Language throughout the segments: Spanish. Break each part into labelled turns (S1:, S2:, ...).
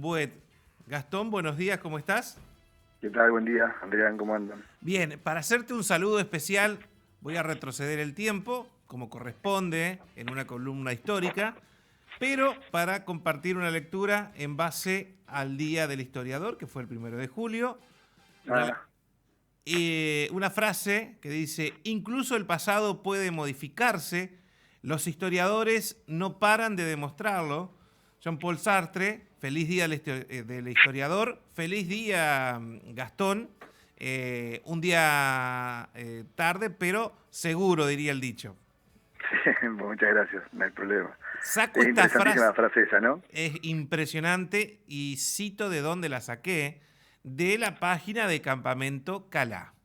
S1: Buet. Gastón, buenos días, ¿cómo estás?
S2: ¿Qué tal? Buen día, Adrián, ¿cómo andan?
S1: Bien, para hacerte un saludo especial voy a retroceder el tiempo, como corresponde en una columna histórica, pero para compartir una lectura en base al Día del Historiador, que fue el 1 de julio, una,
S2: Ah,
S1: una frase que dice: incluso el pasado puede modificarse, los historiadores no paran de demostrarlo. Jean-Paul Sartre, feliz día del historiador, feliz día Gastón, un día tarde, pero seguro, diría el dicho.
S2: sí, muchas gracias, no hay problema.
S1: Saco
S2: Es
S1: esta
S2: interesantísima
S1: frase,
S2: la frase esa, ¿no?
S1: es impresionante y cito de dónde la saqué, de la página de Campamento Calá.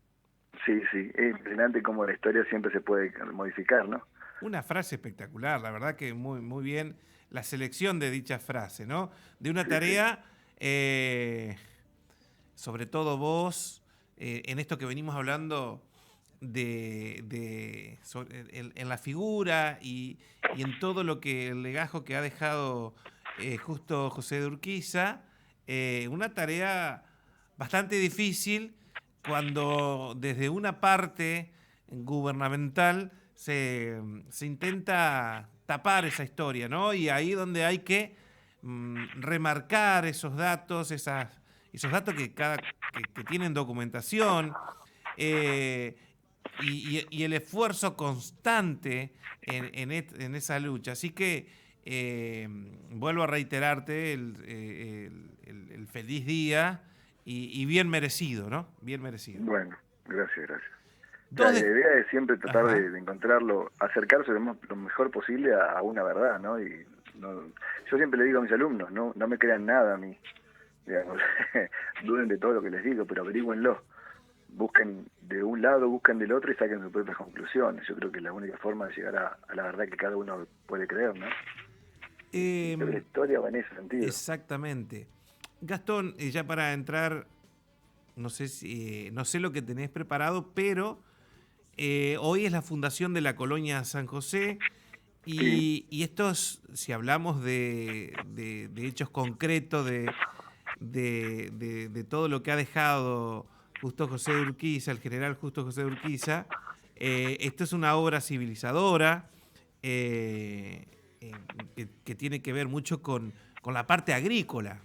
S2: Sí, sí, es impresionante cómo la historia siempre se puede modificar, ¿no?
S1: Una frase espectacular, la verdad que muy, muy bien la selección de dicha frase, ¿no? De una
S2: Sí, sí,
S1: tarea, sobre todo vos, en esto que venimos hablando en la figura y en todo lo que el legajo que ha dejado justo José de Urquiza, una tarea bastante difícil cuando desde una parte gubernamental se intenta tapar esa historia, ¿no? Y ahí donde hay que remarcar esos datos, esos datos que tienen documentación, eh, y el esfuerzo constante en esa lucha. Así que vuelvo a reiterarte el feliz día y bien merecido, ¿no? Bien merecido.
S2: bueno, gracias, gracias. O sea,
S1: Dos
S2: la
S1: de...
S2: idea es siempre tratar
S1: Ajá.
S2: de encontrarlo, acercarse lo mejor posible a una verdad, ¿no? Y no, yo siempre le digo a mis alumnos, no me crean nada a mí, digamos, duden de todo lo que les digo, pero averígüenlo. Busquen de un lado, busquen del otro y saquen sus propias conclusiones. Yo creo que es la única forma de llegar a la verdad que cada uno puede creer, ¿no? Y creo que la
S1: Eh,
S2: historia va en ese sentido.
S1: exactamente. Gastón, ya para entrar, no sé lo que tenés preparado, pero hoy es la fundación de la colonia San José
S2: Sí,
S1: y estos, si hablamos de hechos concretos, de todo lo que ha dejado Justo José de Urquiza, el general Justo José de Urquiza, esto es una obra civilizadora eh, eh, que tiene que ver mucho con la parte agrícola.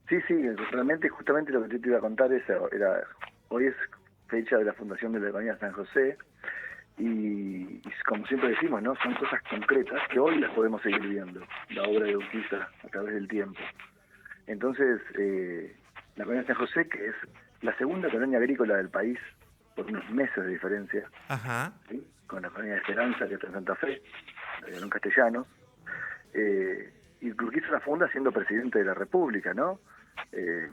S2: sí, sí, realmente justamente lo que yo te iba a contar hoy es fecha de la fundación de la Colonia San José y como siempre decimos, ¿no? Son cosas concretas que hoy las podemos seguir viendo, la obra de Urquiza a través del tiempo. Entonces, la Colonia San José, que es la segunda colonia agrícola del país, por unos meses de diferencia,
S1: Ajá.
S2: ¿sí? Con la colonia de Esperanza, que está en Santa Fe, en Castellanos, y Urquiza la funda siendo presidente de la República, ¿no? Eh,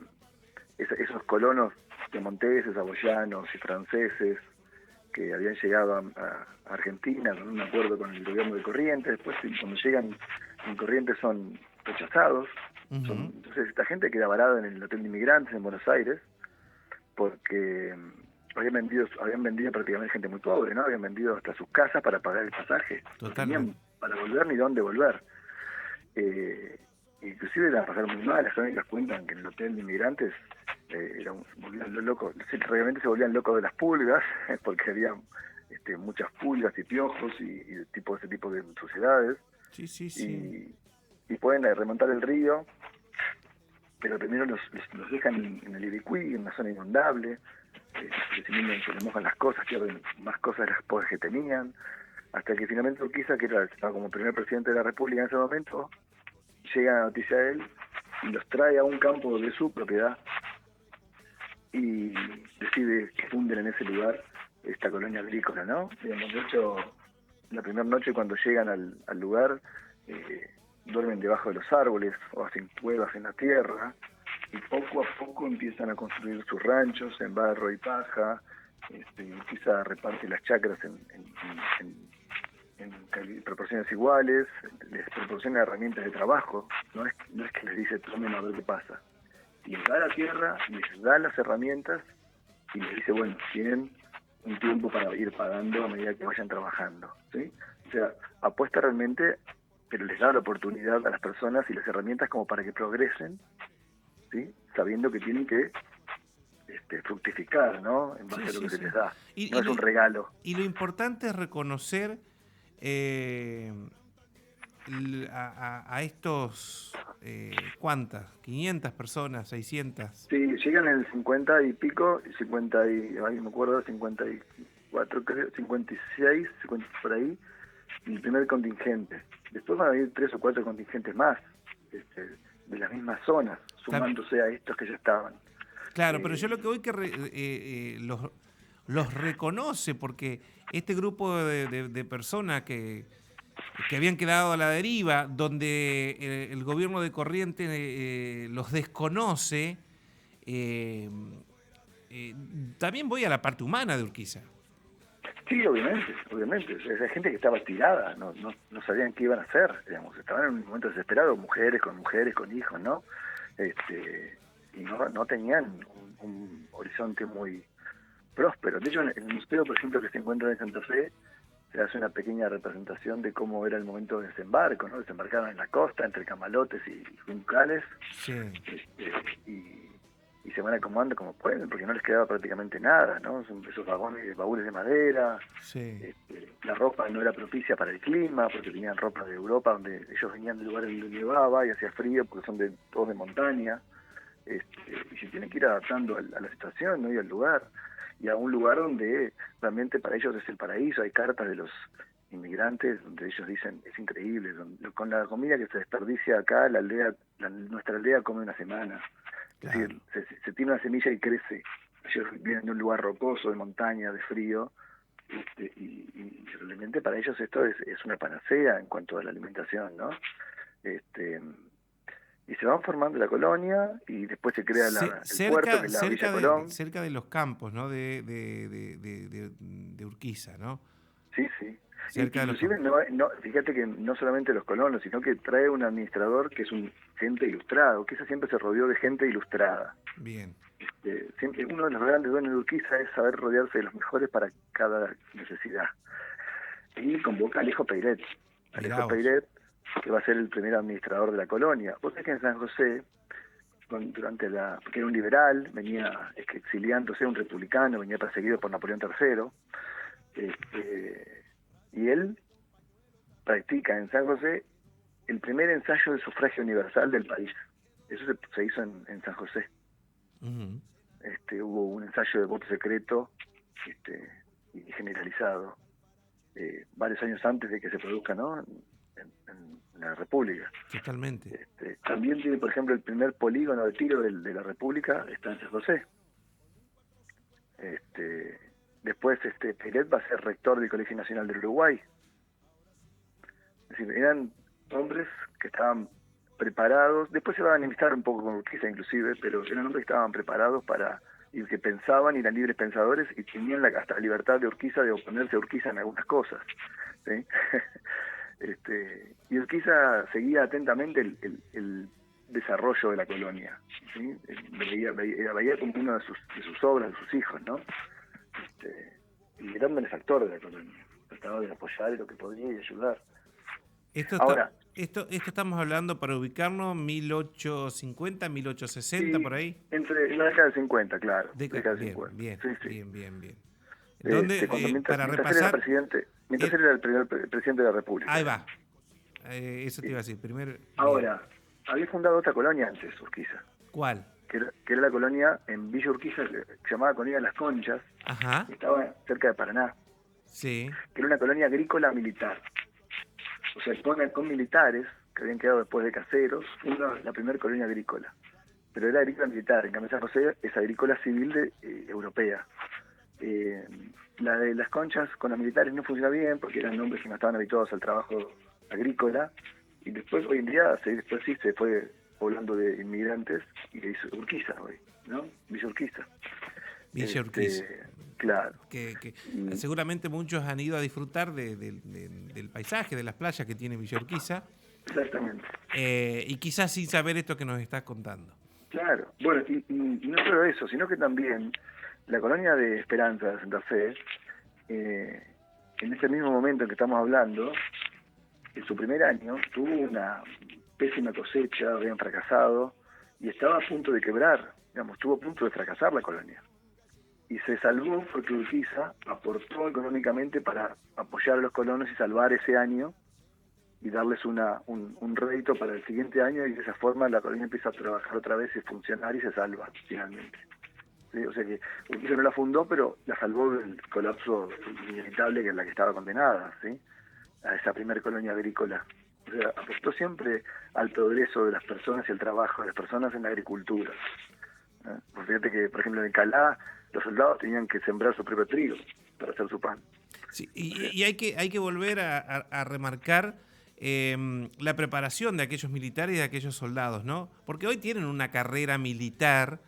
S2: esos colonos piemonteses, aboyanos y franceses que habían llegado a Argentina con un acuerdo con el gobierno de Corrientes, después cuando llegan en Corrientes son rechazados.
S1: Ujú.
S2: Entonces esta gente queda varada en el Hotel de Inmigrantes en Buenos Aires porque habían vendido prácticamente gente muy pobre, ¿no? Habían vendido hasta sus casas para pagar el pasaje, no
S1: Totalmente.
S2: tenían para volver ni dónde volver. Inclusive la pasaron muy mal, las crónicas cuentan que en el Hotel de Inmigrantes volvían locos, realmente se volvían locos de las pulgas, porque había muchas pulgas y piojos y ese tipo de suciedades,
S1: Sí, sí, sí.
S2: y, y pueden remontar el río, pero primero los dejan en el Iricuí, en una zona inundable, se les mojan las cosas, pierden más cosas de las pobres que tenían, hasta que finalmente Urquiza, que estaba como primer presidente de la República en ese momento, llega la noticia de él y los trae a un campo de su propiedad y decide que funden en ese lugar esta colonia agrícola, ¿no? Digamos, de hecho, la primera noche cuando llegan al lugar, duermen debajo de los árboles o hacen cuevas en la tierra y poco a poco empiezan a construir sus ranchos en barro y paja, quizá reparte las chacras en proporciones iguales, les proporciona herramientas de trabajo, no es que les dice tomen a ver qué pasa. Les da la tierra, les da las herramientas y les dice, bueno, tienen un tiempo para ir pagando a medida que vayan trabajando, ¿sí? O sea, apuesta realmente pero les da la oportunidad a las personas y las herramientas como para que progresen, ¿sí? Sabiendo que tienen que fructificar, ¿no? En base
S1: Sí,
S2: a lo
S1: sí,
S2: que se
S1: sí.
S2: les da.
S1: Y,
S2: No
S1: y
S2: es
S1: lo,
S2: un regalo.
S1: y lo importante es reconocer a estos, ¿cuántas? ¿500 personas? ¿600?
S2: Sí, llegan en el 50 y pico, 50 y, ay, no me acuerdo, 54, creo, 56, 50 por ahí, el primer contingente. Después van a ir 3 o 4 contingentes más, de las mismas zonas,
S1: Está-
S2: sumándose a estos que ya estaban.
S1: Claro, pero yo
S2: Eh,
S1: lo que voy los reconoce porque este grupo de personas que habían quedado a la deriva, donde el gobierno de Corrientes los desconoce, eh, eh, también voy a la parte humana de Urquiza.
S2: sí, obviamente, obviamente. O sea, esa gente que estaba tirada, no sabían qué iban a hacer, digamos, estaban en un momento desesperado, mujeres, con hijos, ¿no? Y no tenían un horizonte muy próspero. De hecho, en el museo, por ejemplo, que se encuentra en Santa Fe, se hace una pequeña representación de cómo era el momento de desembarco, ¿no? Desembarcaron en la costa, entre camalotes y juncales,
S1: Sí,
S2: este, y se van acomodando como pueden, porque no les quedaba prácticamente nada, ¿no? Son esos vagones, baúles de madera,
S1: sí,
S2: la ropa no era propicia para el clima, porque tenían ropa de Europa, donde ellos venían de lugares donde nevaba y hacía frío, porque son todos de montaña, y se tienen que ir adaptando a la situación, ¿no? Y al lugar, y a un lugar donde realmente para ellos es el paraíso. Hay cartas de los inmigrantes donde ellos dicen, es increíble, con la comida que se desperdicia acá, nuestra aldea come una semana. Es
S1: claro.
S2: decir, se tiene una semilla y crece. Ellos vienen de un lugar rocoso, de montaña, de frío, y realmente para ellos esto es una panacea en cuanto a la alimentación, ¿no? Este, y se van formando la colonia y después se crea el puerto, que es la Villa Colón.
S1: Cerca de los campos, ¿no? De Urquiza, ¿no?
S2: Sí, sí.
S1: Cerca de los
S2: Inclusive,
S1: campos.
S2: fíjate que no solamente los colonos, sino que trae un administrador que es un gente ilustrado, que esa siempre se rodeó de gente ilustrada.
S1: Bien.
S2: Siempre uno de los grandes dones de Urquiza es saber rodearse de los mejores para cada necesidad. Y convoca a Alejo Peiret.
S1: Mirá
S2: Alejo
S1: vos.
S2: Peiret, que va a ser el primer administrador de la colonia. Vos sabés que en San José, porque era un liberal, venía exiliándose, un republicano, venía perseguido por Napoleón III, y él practica en San José el primer ensayo de sufragio universal del país. Eso se hizo en San José.
S1: Ujú.
S2: Hubo un ensayo de voto secreto y generalizado varios años antes de que se produzca, ¿no? En la República.
S1: Totalmente.
S2: También tiene, por ejemplo, el primer polígono de tiro de la República está en San José. Después Peret va a ser rector del Colegio Nacional del Uruguay. Es decir, eran hombres que estaban preparados, después se van a enemistar un poco con Urquiza inclusive, pero eran hombres que estaban preparados y que pensaban, y eran libres pensadores, y tenían hasta la libertad de Urquiza de oponerse a Urquiza en algunas cosas, ¿sí? Y Urquiza seguía atentamente el desarrollo de la colonia, ¿sí? Veía como una de sus obras, de sus hijos, ¿no? Y era un benefactor de la colonia, trataba de apoyar en lo que podía y ayudar.
S1: Esto está,
S2: Ahora,
S1: esto estamos hablando para ubicarnos 1850, 1860
S2: sí,
S1: por ahí.
S2: en la década del 50, claro, década del
S1: Bien,
S2: 50,
S1: bien,
S2: sí, sí.
S1: bien, bien, bien. Donde, para
S2: Mientras él era
S1: repasar,
S2: presidente, mientras
S1: eh,
S2: él era el primer presidente de la República,
S1: ahí
S2: digamos.
S1: va. Eso te
S2: Sí.
S1: iba a decir. Primero, bien.
S2: Ahora, había fundado otra colonia antes, Urquiza,
S1: ¿Cuál?
S2: que era la colonia en Villa Urquiza, que se llamaba Colonia Las Conchas,
S1: Ajá.
S2: que estaba cerca de Paraná,
S1: Sí.
S2: que era una colonia agrícola militar. O sea, con militares que habían quedado después de caseros, funda la primera colonia agrícola. Pero era agrícola militar, en cambio San José es agrícola civil europea. La de Las Conchas con los militares no funciona bien porque eran hombres que no estaban habituados al trabajo agrícola, y después hoy en día después sí se fue poblando de inmigrantes y se hizo Urquiza hoy, ¿no? Villa Urquiza.
S1: Villa Urquiza.
S2: Claro.
S1: Que
S2: Y,
S1: seguramente muchos han ido a disfrutar del paisaje, de las playas que tiene Villa Urquiza,
S2: exactamente.
S1: y quizás sin saber esto que nos estás contando.
S2: Claro. Bueno, y no solo eso, sino que también la colonia de Esperanza de Santa Fe, en ese mismo momento en que estamos hablando, en su primer año tuvo una pésima cosecha, habían fracasado, y estaba a punto de quebrar, digamos, estuvo a punto de fracasar la colonia. Y se salvó porque Urquiza aportó económicamente para apoyar a los colonos y salvar ese año y darles un rédito para el siguiente año, y de esa forma la colonia empieza a trabajar otra vez y funcionar y se salva finalmente. ¿Sí? O sea que Urquiza no la fundó, pero la salvó del colapso inevitable que en la que estaba condenada, ¿sí? A esa primer colonia agrícola. O sea, apostó siempre al progreso de las personas y al trabajo de las personas en la agricultura. Pues fíjate que, por ejemplo, en Calá, los soldados tenían que sembrar su propio trigo para hacer su pan.
S1: Sí, y hay que volver a remarcar la preparación de aquellos militares y de aquellos soldados, ¿no? Porque hoy tienen una carrera militar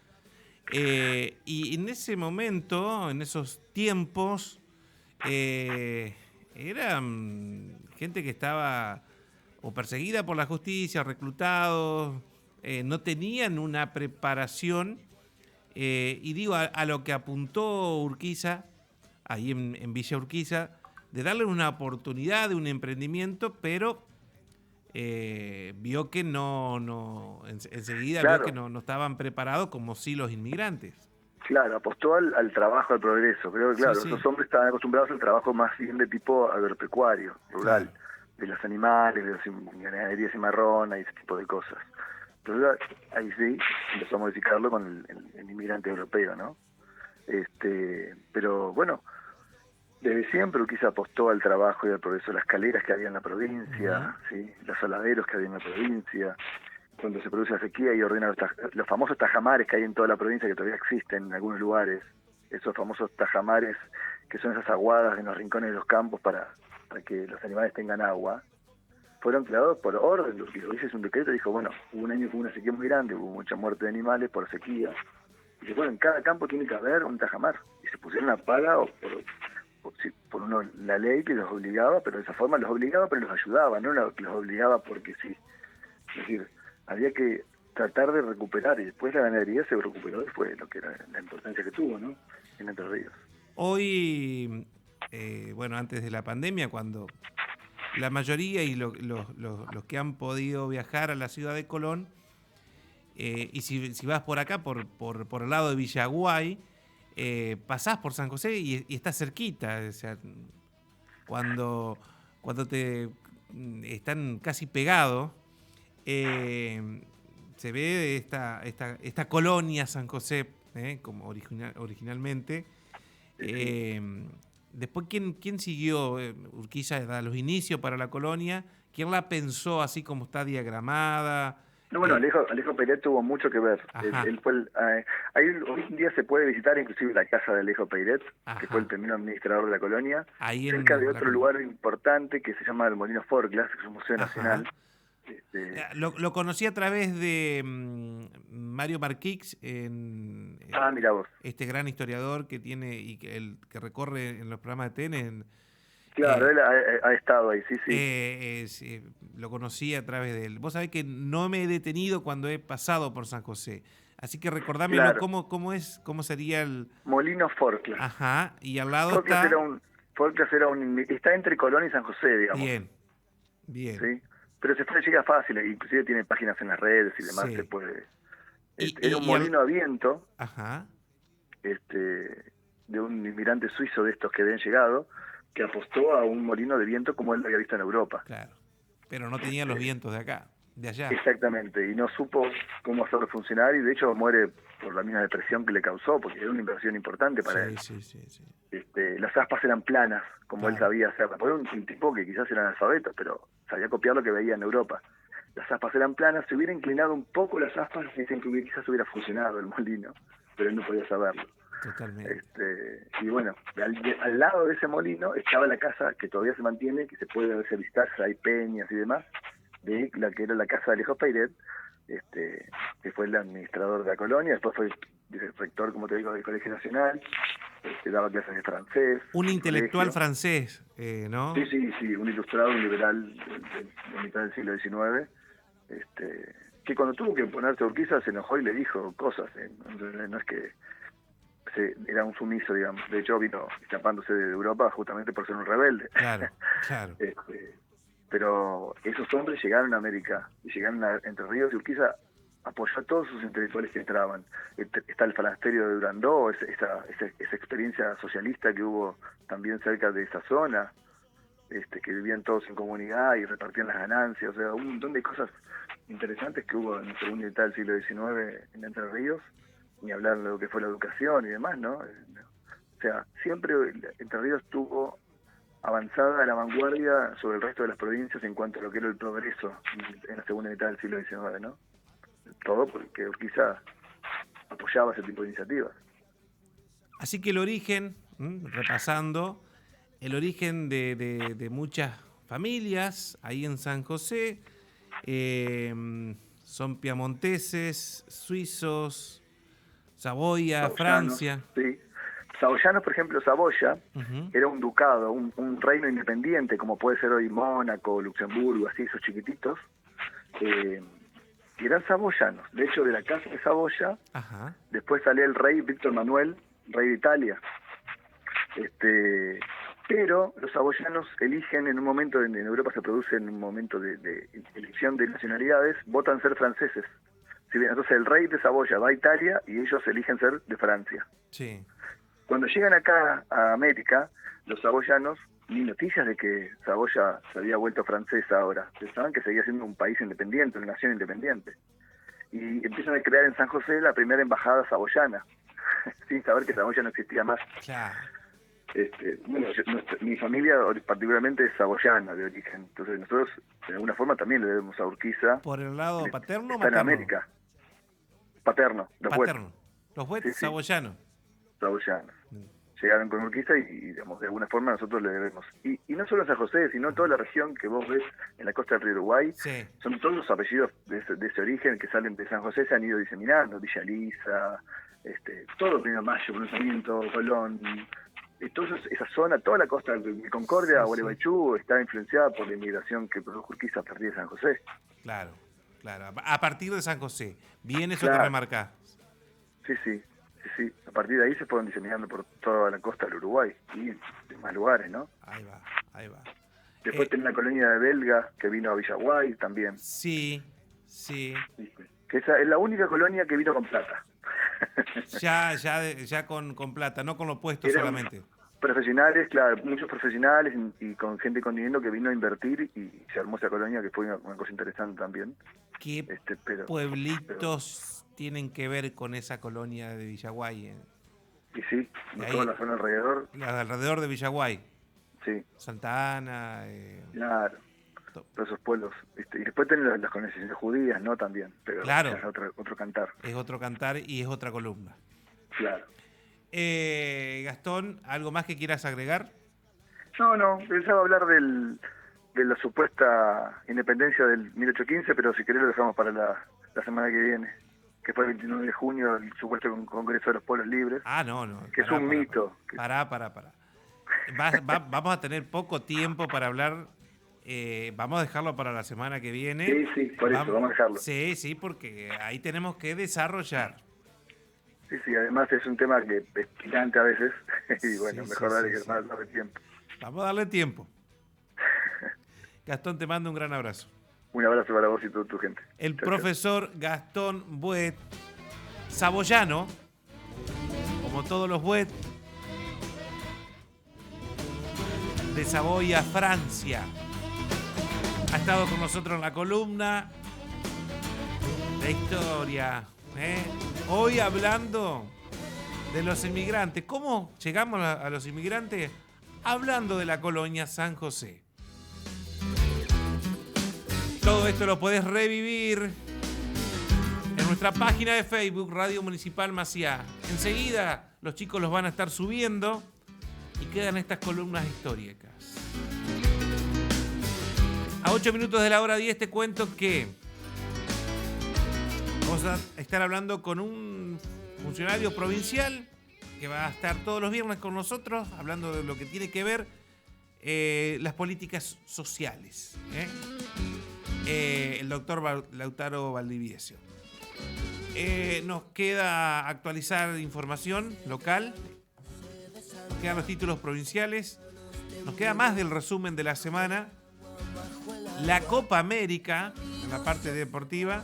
S1: y en ese momento, en esos tiempos, eran gente que estaba o perseguida por la justicia, reclutados, no tenían una preparación, y digo, a lo que apuntó Urquiza, ahí en Villa Urquiza, de darle una oportunidad de un emprendimiento, pero vio que enseguida vio que
S2: Claro,
S1: no estaban preparados como sí los inmigrantes.
S2: claro, apostó al trabajo, al progreso. Creo que,
S1: Sí,
S2: claro,
S1: sí,
S2: esos hombres estaban acostumbrados al trabajo más bien de tipo agropecuario, rural,
S1: claro.
S2: de los animales, de la ganadería cimarrona y ese tipo de cosas. Entonces ahí sí empezó a modificarlo con el inmigrante europeo, ¿no? Pero bueno, desde siempre Urquiza apostó al trabajo y al progreso, las caleras que había en la
S1: Ujú.
S2: provincia, ¿sí? Los saladeros que había en la provincia, cuando se produce la sequía y ordena los famosos tajamares que hay en toda la provincia, que todavía existen en algunos lugares, esos famosos tajamares que son esas aguadas en los rincones de los campos para que los animales tengan agua, fueron creados por orden. Lo que hizo es un decreto, dijo, bueno, hubo un año que hubo una sequía muy grande, hubo mucha muerte de animales por sequía, y dice, bueno, en cada campo tiene que haber un tajamar, y se pusieron a paga o por la ley que los obligaba, pero de esa forma los obligaba, pero los ayudaba, no los obligaba porque sí. Es decir, había que tratar de recuperar, y después la ganadería se recuperó y fue lo que era la importancia que tuvo, ¿no? En Entre Ríos.
S1: Hoy, bueno, antes de la pandemia, cuando la mayoría y los que han podido viajar a la ciudad de Colón, y si vas por acá, por el lado de Villaguay, pasás por San José y estás cerquita. O sea, cuando, cuando están casi pegados, eh, se ve esta colonia San José, como originalmente.
S2: Sí.
S1: Eh, Después, ¿quién siguió? Urquiza da los inicios para la colonia. ¿Quién la pensó así como está diagramada?
S2: No, bueno, Alejo Peiret tuvo mucho que ver.
S1: Ajá,
S2: Él fue hoy en día se puede visitar inclusive la casa de Alejo Peiret, que fue el
S1: ajá.
S2: primer administrador de la colonia,
S1: Ahí
S2: cerca de
S1: en la
S2: otro
S1: colonia.
S2: lugar importante que se llama el Molino Forglass, que es un museo
S1: Ajá.
S2: nacional. Este,
S1: Lo conocí a través de Mario Marquix,
S2: Mira vos.
S1: este gran historiador que tiene y que recorre en los programas de TN.
S2: Claro, él ha estado ahí, sí, sí.
S1: Lo conocí a través de él. Vos sabés que no me he detenido cuando he pasado por San José. Así que recordámelo,
S2: Claro,
S1: cómo sería el...
S2: Molino Forglass.
S1: Ajá, y al lado
S2: Forglass era
S1: está...
S2: un, Forglass era un, está entre Colón y San José, digamos,
S1: Bien, bien,
S2: ¿sí? Pero llega fácil, inclusive tiene páginas en las redes y demás, se
S1: sí.
S2: puede.
S1: Y,
S2: Era
S1: y,
S2: un
S1: y al...
S2: molino a viento,
S1: Ajá,
S2: de un inmigrante suizo de estos que habían llegado, que apostó a un molino de viento como él lo había visto en Europa.
S1: claro. Pero no tenía los
S2: Este,
S1: vientos de acá, de allá.
S2: Exactamente, y no supo cómo hacerlo funcionar, y de hecho muere por la misma depresión que le causó, porque era una inversión importante para él.
S1: Sí, sí, sí, sí.
S2: Las aspas eran planas, como él
S1: Claro.
S2: sabía hacerlas. Porque era un tipo que quizás era analfabeto, pero sabía copiar lo que veía en Europa. Las aspas eran planas, se hubiera inclinado un poco las aspas, dicen que quizás hubiera funcionado el molino, pero él no podía saberlo.
S1: Totalmente.
S2: Y bueno, al lado de ese molino estaba la casa que todavía se mantiene, que se puede a veces visitar, hay peñas y demás, de la que era la casa de Alejo Peiret, que fue el administrador de la colonia, después fue rector, como te digo, del Colegio Nacional, daba clases de francés
S1: Un
S2: en el
S1: intelectual
S2: colegio.
S1: francés,
S2: Sí,
S1: ¿no?
S2: sí, sí, un ilustrado, un liberal de mitad del siglo XIX, que cuando tuvo que ponerse a Urquiza se enojó y le dijo cosas, no es que era un sumiso, digamos. De hecho, vino escapándose de Europa justamente por ser un rebelde.
S1: Claro, claro.
S2: Este, pero esos hombres llegaron a América, y llegaron a Entre Ríos, y Urquiza apoyó a todos sus intelectuales que entraban. Está el falasterio de Durandó, esa experiencia socialista que hubo también cerca de esa zona, que vivían todos en comunidad y repartían las ganancias, o sea, un montón de cosas interesantes que hubo en la segunda mitad del siglo XIX en Entre Ríos, ni hablar de lo que fue la educación y demás, ¿no? O sea, siempre Entre Ríos tuvo avanzada a la vanguardia sobre el resto de las provincias en cuanto a lo que era el progreso en la segunda mitad del siglo XIX, ¿no? Todo porque Urquiza apoyaba ese tipo de iniciativas.
S1: Así que el origen, repasando, el origen de muchas familias ahí en San José son piamonteses, suizos, Saboya,
S2: Saboyanos,
S1: Francia.
S2: sí. Saboyanos, por ejemplo, Saboya era un ducado, un reino independiente, como puede ser hoy Mónaco, Luxemburgo, así, esos chiquititos. Y eran saboyanos. De hecho, de la casa de Saboya, después salió el rey Víctor Manuel, rey de Italia. Pero los saboyanos eligen en un momento, en Europa se produce en un momento de elección de nacionalidades, votan ser franceses. Entonces el rey de Saboya va a Italia y ellos eligen ser de Francia.
S1: Sí.
S2: Cuando llegan acá a América, los saboyanos, ni noticias de que Saboya se había vuelto francesa ahora. Pensaban que seguía siendo un país independiente, una nación independiente. Y empiezan a crear en San José la primera embajada saboyana, sin saber que Saboya no existía más.
S1: Claro.
S2: Bueno, mi familia particularmente es saboyana de origen, entonces nosotros de alguna forma también le debemos a Urquiza.
S1: ¿Por el lado paterno o
S2: materno? Está en América. Paterno, los
S1: paterno. Los Buet,
S2: sí,
S1: saboyanos.
S2: Saboyanos. Llegaron con Urquiza y, digamos, de alguna forma nosotros le debemos. Y no solo en San José, sino toda la región que vos ves en la costa del río Uruguay, son todos los apellidos de ese origen que salen de San José, se han ido diseminando, Villa Lisa, todo Primero de Mayo, Cruzamiento, Colón, toda esa zona, toda la costa de Concordia, Gualeguaychú, está influenciada por la inmigración que produjo Urquiza a partir de San José.
S1: Claro, claro. A partir de San José. Bien eso que remarcás.
S2: Sí. A partir de ahí se fueron diseminando por toda la costa del Uruguay y en más lugares, ¿no?
S1: Ahí va.
S2: Después tenía una colonia de belga que vino a Villaguay también.
S1: Sí.
S2: Que esa es la única colonia que vino con plata.
S1: ya con plata, no con lo puesto solamente.
S2: Profesionales, claro, muchos profesionales y con gente con dinero que vino a invertir y se armó esa colonia que fue una cosa interesante también.
S1: ¿Qué pueblitos tienen que ver con esa colonia de Villaguay?
S2: Y sí, toda la zona alrededor.
S1: Alrededor de Villaguay.
S2: Sí.
S1: Santa Ana.
S2: Claro. Todos esos pueblos. Y después tienen las conexiones judías, ¿no? También. Pero
S1: claro.
S2: Es otro cantar.
S1: Es otro cantar y es otra columna.
S2: Claro.
S1: Gastón, ¿algo más que quieras agregar?
S2: No. Pensaba hablar de la supuesta independencia del 1815, pero si querés lo dejamos para la semana que viene. Que fue el 29 de junio, el supuesto Congreso de los Pueblos Libres.
S1: No.
S2: Que es un mito.
S1: Pará. Vamos a tener poco tiempo para hablar. Vamos a dejarlo para la semana que viene.
S2: Sí, por eso, vamos a dejarlo.
S1: Sí, porque ahí tenemos que desarrollar.
S2: Sí, además es un tema que es picante a veces. Y bueno, mejor darle tiempo.
S1: Vamos a darle tiempo. Gastón, te mando un gran abrazo.
S2: Un abrazo para vos y toda tu gente.
S1: El profesor Gastón Buet, saboyano, como todos los Buet, de Saboya, Francia. Ha estado con nosotros en la columna de historia. Hoy hablando de los inmigrantes. ¿Cómo llegamos a los inmigrantes? Hablando de la colonia San José. Todo esto lo podés revivir en nuestra página de Facebook, Radio Municipal Maciá. Enseguida los chicos los van a estar subiendo y quedan estas columnas históricas. A 8 minutos de la hora 10 te cuento que vamos a estar hablando con un funcionario provincial que va a estar todos los viernes con nosotros hablando de lo que tiene que ver las políticas sociales. El doctor Lautaro Valdiviesio. Nos queda actualizar información local, nos quedan los títulos provinciales, nos queda más del resumen de la semana la Copa América, en la parte deportiva,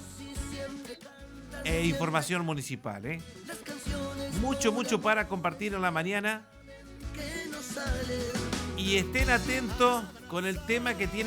S1: e información municipal. Mucho para compartir en la mañana. Y estén atentos con el tema que tiene